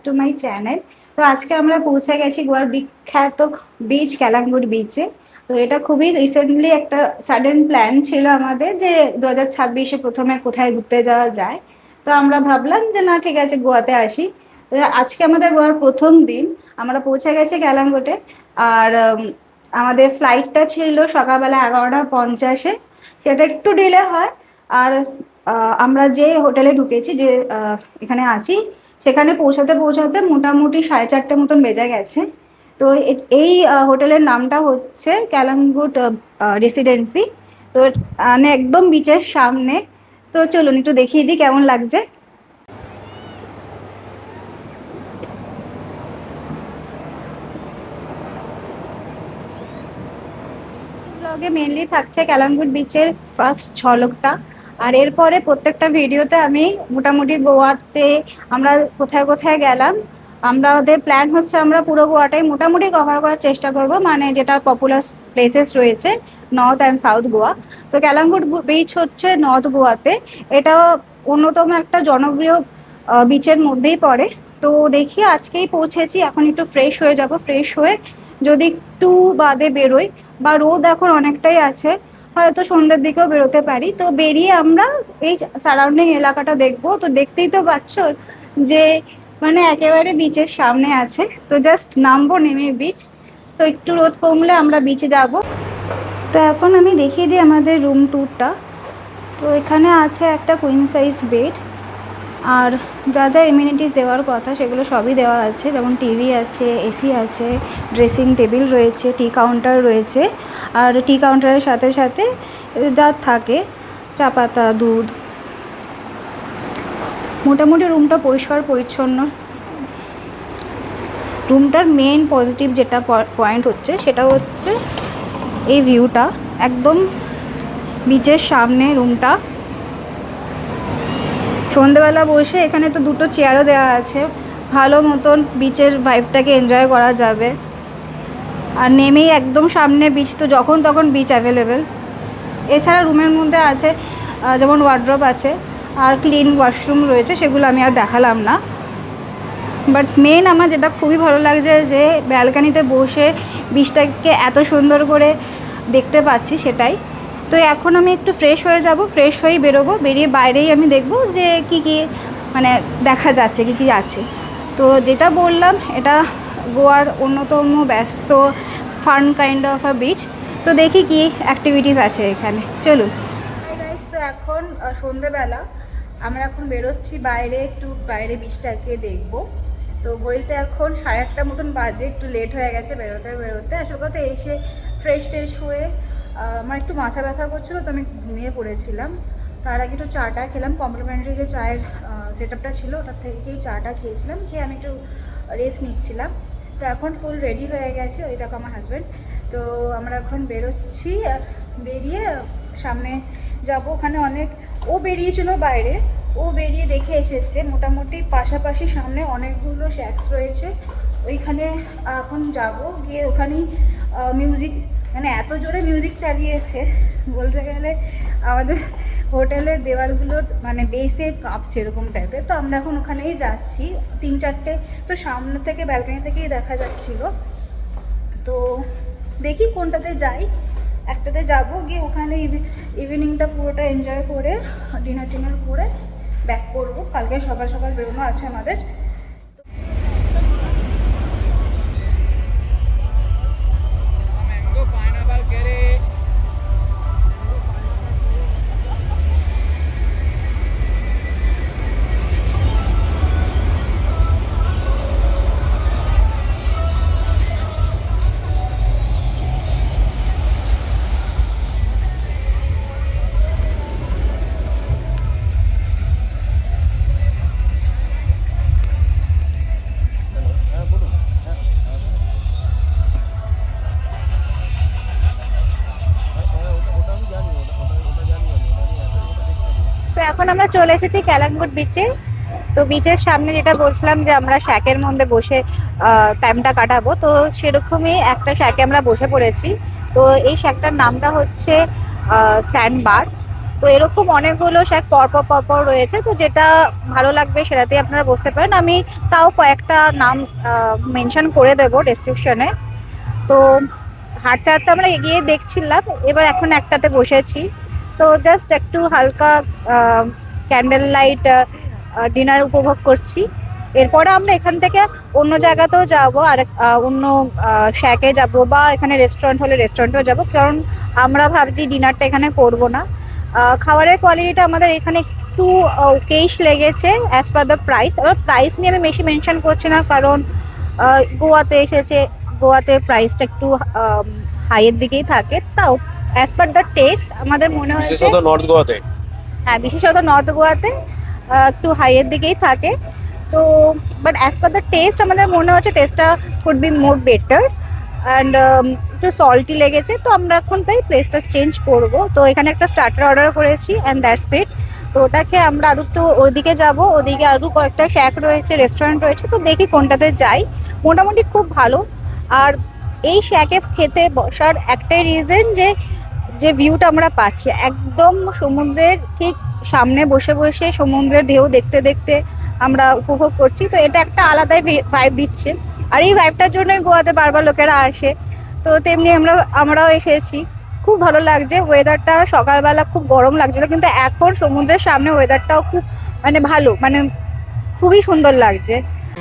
To my channel. তো আজকে আমরা পৌঁছে গেছি গোয়ার বিখ্যাত বিচ ক্যালাঙ্গুট বিচে। তো এটা খুবই রিসেন্টলি একটা সাডেন প্ল্যান ছিল আমাদের যে 2026-এ প্রথমে কোথায় ঘুরতে যাওয়া যায়। তো আমরা ভাবলাম যে না ঠিক আছে গোয়াতে আসি। তো আজকে আমাদের গোয়ার প্রথম দিন, আমরা পৌঁছে গেছি ক্যালাঙ্গুটে। আর আমাদের ফ্লাইটটা ছিল সকালবেলা 11টা 50-এ, সেটা একটু ডিলে হয়। আর আমরা যে হোটেলে ঢুকেছি, যে এখানে আছি, সেখানে পৌঁছাতে পৌঁছাতে মোটামুটি 4:30 মতন বেজে গেছে। তো এই হোটেলের নামটা হচ্ছে ক্যালাঙ্গুট রেসিডেন্সি। তো মানে একদম বিচের সামনে। তো চলুন একটু দেখিয়ে দিই কেমন লাগছে। ব্লগে মেনলি থাকছে ক্যালাঙ্গুট বিচের ফার্স্ট ঝলকটা। আর এরপরে প্রত্যেকটা ভিডিওতে আমি মোটামুটি গোয়াতে আমরা কোথায় কোথায় গেলাম, আমাদের প্ল্যান হচ্ছে আমরা পুরো গোয়াটাই মোটামুটি কভার করার চেষ্টা করব, মানে যেটা পপুলার প্লেসেস রয়েছে নর্থ অ্যান্ড সাউথ গোয়া। তো ক্যালাঙ্গুট বিচ হচ্ছে নর্থ গোয়াতে। এটা অন্যতম একটা জনপ্রিয় বিচের মধ্যেই পড়ে। তো দেখি আজকেই পৌঁছেছি, এখন একটু ফ্রেশ হয়ে যাব। ফ্রেশ হয়ে যদি একটু বাদে বেরোই, বা রোদ এখন অনেকটাই আছে, হয়তো সন্ধ্যের দিকেও বেরোতে পারি। তো বেরিয়ে আমরা এই সারাউন্ডিং এলাকাটা দেখবো। তো দেখতেই তো পাচ্ছ যে মানে একেবারে বিচের সামনে আছে। তো জাস্ট নামবো, নেমে বিচ। তো একটু রোদ কমলে আমরা বিচে যাব। তো এখন আমি দেখিয়ে দিই আমাদের রুম ট্যুরটা। তো এখানে আছে একটা কুইন সাইজ বেড, আর যা যা এমিনিটিস দেওয়ার কথা সেগুলো সবই দেওয়া আছে, যেমন টিভি আছে, এসি আছে, ড্রেসিং টেবিল রয়েছে, টি কাউন্টার রয়েছে। আর টি কাউন্টারের সাথে সাথে যা থাকে চা পাতা, দুধ। মোটামুটি রুমটা পরিষ্কার পরিচ্ছন্ন। রুমটার মেন পজিটিভ যেটা পয়েন্ট হচ্ছে সেটা হচ্ছে এই ভিউটা, একদম বিচের সামনে রুমটা। সন্ধেবেলা বসে এখানে তো দুটো চেয়ারও দেওয়া আছে, ভালো মতন বিচের ভাইবটাকে এনজয় করা যাবে। আর নেমেই একদম সামনে বিচ, তো যখন তখন বিচ অ্যাভেলেবেল। এছাড়া রুমের মধ্যে আছে যেমন ওয়ার্ড্রপ আছে, আর ক্লিন ওয়াশরুম রয়েছে, সেগুলো আমি আর দেখালাম না। বাট মেন আমার যেটা খুবই ভালো লাগছে যে ব্যালকানিতে বসে বিচটাকে এত সুন্দর করে দেখতে পাচ্ছি, সেটাই। তো এখন আমি একটু ফ্রেশ হয়ে যাব, ফ্রেশ হয়েই বেরোবো। বেরিয়ে বাইরেই আমি দেখব যে কি কি মানে দেখা যাচ্ছে, কি কি আছে। তো যেটা বললাম, এটা গোয়ার অন্যতম ব্যস্ত fun kind of a beach. তো দেখি কি অ্যাক্টিভিটিস আছে এখানে, চলুন। গাইস, তো এখন সন্ধেবেলা, আমরা এখন বেরোচ্ছি বাইরে, একটু বাইরে বিচটাকে দেখবো। তো ঘড়িতে এখন 8:30 মতন বাজে, একটু লেট হয়ে গেছে বেরোতে বেরোতে। আসল কথা এসে ফ্রেশ ট্রেশ হয়ে আমার একটু মাথা ব্যথা করছিলো, তো আমি ঘুমিয়ে পড়েছিলাম। তার আগে একটু চাটা খেলাম, কমপ্লিমেন্টারি যে চায়ের সেট আপটা ছিল ওটার থেকেই চাটা খেয়েছিলাম, খেয়ে আমি একটু রেস্ট নিচ্ছিলাম। তো এখন ফুল রেডি হয়ে গেছে, ওই দেখো আমার হাজব্যান্ড। তো আমরা এখন বেরোচ্ছি, বেরিয়ে সামনে যাব। ওখানে অনেক, ও বেরিয়েছিল বাইরে, ও বেরিয়ে দেখে এসেছে মোটামুটি পাশাপাশি সামনে অনেকগুলো শ্যাক্স রয়েছে, ওইখানে এখন যাব। গিয়ে ওখানেই মিউজিক, মানে এত জোরে মিউজিক চালিয়েছে বলতে গেলে আমাদের হোটেলের দেওয়ালগুলো মানে বেসে কাঁপছে এরকম টাইপের। তো আমরা এখন ওখানেই যাচ্ছি, 3-4টে তো সামনে থেকে ব্যালকনি থেকেই দেখা যাচ্ছিলো। তো দেখি কোনটাতে যাই, একটাতে যাব। গিয়ে ওখানে ইভিনিংটা পুরোটা এনজয় করে ডিনার টিনার করে ব্যাক করবো। কালকে সকাল সকাল বেরোনো আছে আমাদের। তো এখন আমরা চলে এসেছি ক্যালাঙ্গুট বিচে। তো বিচের সামনে যেটা বলছিলাম যে আমরা শ্যাকের মধ্যে বসে টাইমটা কাটাবো, তো সেরকমই একটা শ্যাকে আমরা বসে পড়েছি। তো এই শ্যাকটার নামটা হচ্ছে স্যান্ড বার। তো এরকম অনেকগুলো শ্যাক পরপর রয়েছে, তো যেটা ভালো লাগবে সেটাতেই আপনারা বসতে পারেন। আমি তাও কয়েকটা নাম মেনশন করে দেবো ডেসক্রিপশনে। তো হাঁটতে হাঁটতে আমরা এগিয়ে দেখছিলাম, এবার এখন একটাতে বসেছি। তো জাস্ট একটু হালকা ক্যান্ডেল লাইট ডিনার উপভোগ করছি। এরপরে আমরা এখান থেকে অন্য জায়গাতেও যাব, আর অন্য শ্যাকে যাব, বা এখানে রেস্টুরেন্ট হলে রেস্টুরেন্টেও যাব, কারণ আমরা ভাবছি ডিনারটা এখানে করব না। খাবারের কোয়ালিটিটা আমাদের এখানে একটু ওকেইশ লেগেছে অ্যাজ পার দ্য প্রাইস। এবার প্রাইস নিয়ে আমি বেশি মেনশন করছি না, কারণ গোয়াতে এসেছে, গোয়াতে প্রাইসটা একটু হাইয়ের দিকেই থাকে। তাও অ্যাজ পার দ্য টেস্ট আমাদের মনে হয়েছে, বিশেষত নর্থ গোয়াতে, হ্যাঁ বিশেষত নর্থ গোয়াতে একটু হাইয়ের দিকেই থাকে। তো but as per the test আমাদের মনে হচ্ছে টেস্টটা could be more better, and একটু সল্টি লেগেছে। তো আমরা এখন তাই প্লেসটা চেঞ্জ করব। তো এখানে একটা স্টার্টার অর্ডার করেছি অ্যান্ড দ্যাটস ইট। তো ওটাকে আমরা আরও একটু ওদিকে যাব, ওদিকে আরও কয়েকটা শ্যাক রয়েছে, রেস্টুরেন্ট রয়েছে, তো দেখি কোনটাতে যাই। মোটামুটি খুব ভালো। আর এই শ্যাকে খেতে বসার একটাই রিজন, যে যে ভিউটা আমরা পাচ্ছি একদম সমুদ্রের ঠিক সামনে বসে বসে সমুদ্রের ঢেউ দেখতে দেখতে আমরা উপভোগ করছি। তো এটা একটা আলাদাই ভাইব দিচ্ছে, আর এই ভাইবটার জন্যই গোয়াতে বারবার লোকেরা আসে। তো তেমনি আমরাও এসেছি। খুব ভালো লাগছে ওয়েদারটা। সকালবেলা খুব গরম লাগছিল, কিন্তু এখন সমুদ্রের সামনে ওয়েদারটাও খুব মানে ভালো, মানে খুবই সুন্দর লাগছে।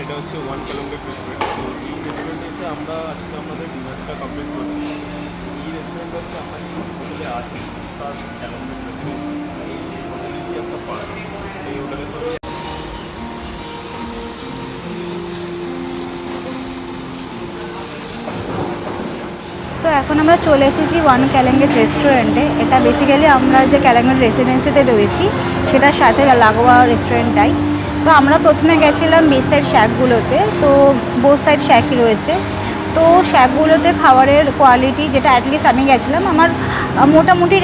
এটা হচ্ছে ওয়ান কিলোমিটার রেস্টুরেন্ট। এই রেস্টুরেন্টে এসে আমরা আজকে আমাদের ডিনারটা কমপ্লিট করছি। এই রেস্টুরেন্ট হচ্ছে আমরা যে হোটেলে আছি তার ক্যালেন্ডার রেস্টুরেন্ট। এই হোটেলেরই একটা পার্ট। এই হোটেলে তো তো এখন আমরা চলে এসেছি ওয়ান ক্যালেঙ্গেট রেস্টুরেন্টে। এটা বেসিক্যালি আমরা যে ক্যালেঙ্গেট রেসিডেন্সিতে রয়েছি সেটার সাথে লাগোয়া রেস্টুরেন্টটাই। তো আমরা প্রথমে গেছিলাম বিচ সাইড শ্যাকগুলোতে, তো বোথ সাইড শ্যাকই রয়েছে। তো শ্যাকগুলোতে খাবারের কোয়ালিটি, যেটা অ্যাটলিস্ট আমি গেছিলাম, আমার মোটামুটি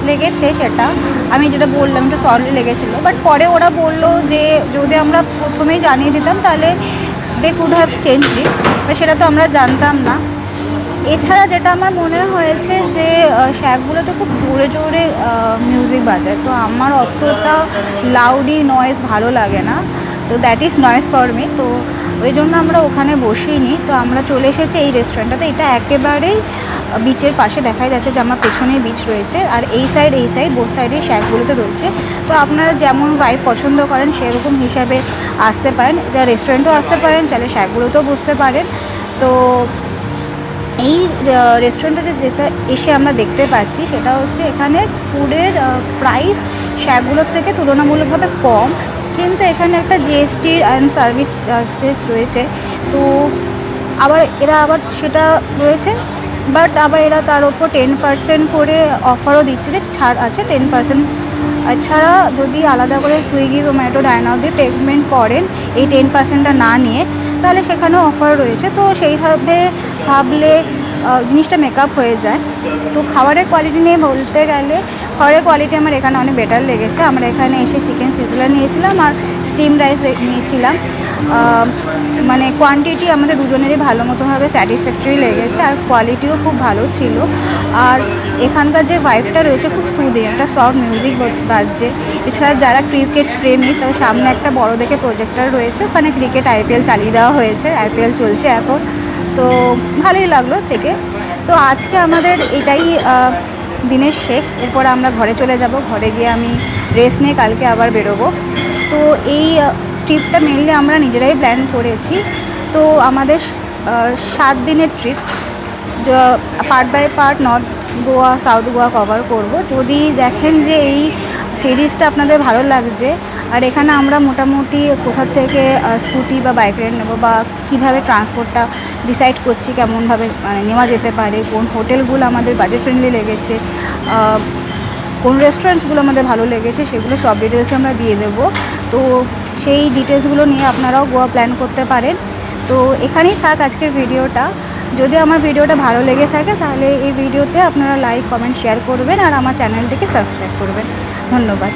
লেগেছে। সেটা আমি যেটা বললাম একটু সল্টলি লেগেছিলো, বাট পরে ওরা বললো যে যদি আমরা প্রথমেই জানিয়ে দিতাম তাহলে they could have change it, সেটা তো আমরা জানতাম না। এছাড়া যেটা আমার মনে হয়েছে যে শ্যাকগুলোতে খুব জোরে জোরে মিউজিক বাজায়, তো আমার অতটা লাউডি নয়েজ ভালো লাগে না। তো that is noise for me. তো ওই জন্য আমরা ওখানে বসিনি। তো আমরা চলে এসেছি এই রেস্টুরেন্টটাতে। এটা একেবারেই বিচের পাশে, দেখাই যাচ্ছে যে আমার পেছনেই বিচ রয়েছে, আর এই সাইড বোথ সাইডে শ্যাকগুলোতে রয়েছে। তো আপনারা যেমন ভাইব পছন্দ করেন সেরকম হিসাবে আসতে পারেন, এটা রেস্টুরেন্টও আসতে পারেন, চাইলে শ্যাকগুলোতেও বসতে পারেন। তো এই রেস্টুরেন্টে যেটা এসে আমরা দেখতে পাচ্ছি সেটা হচ্ছে এখানে ফুডের প্রাইস শ্যাকগুলোর থেকে তুলনামূলকভাবে কম, কিন্তু এখানে একটা জিএসটি অ্যান্ড সার্ভিস চার্জেস রয়েছে। তো এরা আবার সেটা রয়েছে, বাট আবার এরা তার ওপর 10% করে অফারও দিচ্ছে, যে ছাড় আছে 10%। এছাড়া যদি আলাদা করে সুইগি, জোম্যাটো, ডায়নাও দিয়ে পেমেন্ট করেন এই 10%টা না নিয়ে, তাহলে সেখানেও অফার রয়েছে। তো সেইভাবে ভাবলে জিনিসটা মেকআপ হয়ে যায়। তো খাবারের কোয়ালিটি নিয়ে বলতে গেলে খাবারের কোয়ালিটি আমার এখানে অনেক বেটার লেগেছে। আমরা এখানে এসে চিকেন সিজলার নিয়েছিলাম আর স্টিম রাইস নিয়েছিলাম। মানে কোয়ান্টিটি আমাদের দুজনেরই ভালো মতোভাবে স্যাটিসফ্যাক্টরি লেগেছে, আর কোয়ালিটিও খুব ভালো ছিল। আর এখানকার যে ভাইবটা রয়েছে খুব সুদিং, একটা সফট মিউজিক বাজছে। এছাড়া যারা ক্রিকেট প্রেমী তাদের সামনে একটা বড় দেখে প্রজেক্টর রয়েছে, ওখানে ক্রিকেট আইপিএল চালিয়ে দেওয়া হয়েছে, আইপিএল চলছে এখন। তো ভালোই লাগলো থেকে। তো আজকে আমাদের এটাই দিনের শেষ। এরপর আমরা ঘরে চলে যাব। ঘরে গিয়ে আমি রেস্ট নিয়ে কালকে আবার বেরোবো। তো এই ট্রিপটা মেনলি আমরা নিজেরাই প্ল্যান করেছি। তো আমাদের 7 দিনের trip, part by part north Goa, south Goa cover করব। যদি দেখেন যে এই সিরিজটা আপনাদের ভালো লাগছে, আর এখানে আমরা মোটামুটি কোথা থেকে স্কুটি বা বাইক রেন্ট নেবো, বা কীভাবে ট্রান্সপোর্টটা ডিসাইড করছি কেমনভাবে মানে নেওয়া যেতে পারে, কোন হোটেলগুলো আমাদের বাজেট ফ্রেন্ডলি লেগেছে, কোন রেস্টুরেন্টসগুলো আমাদের ভালো লেগেছে, সেগুলো সব ডিটেলস আমরা দিয়ে দেবো। তো সেই ডিটেলসগুলো নিয়ে আপনারাও গোয়া প্ল্যান করতে পারেন। তো এখানেই থাক আজকের ভিডিওটা। যদি আমার ভিডিওটা ভালো লেগে থাকে তাহলে এই ভিডিওতে আপনারা লাইক, কমেন্ট, শেয়ার করবেন, আর আমার চ্যানেলটিকে সাবস্ক্রাইব করবেন। ধন্যবাদ।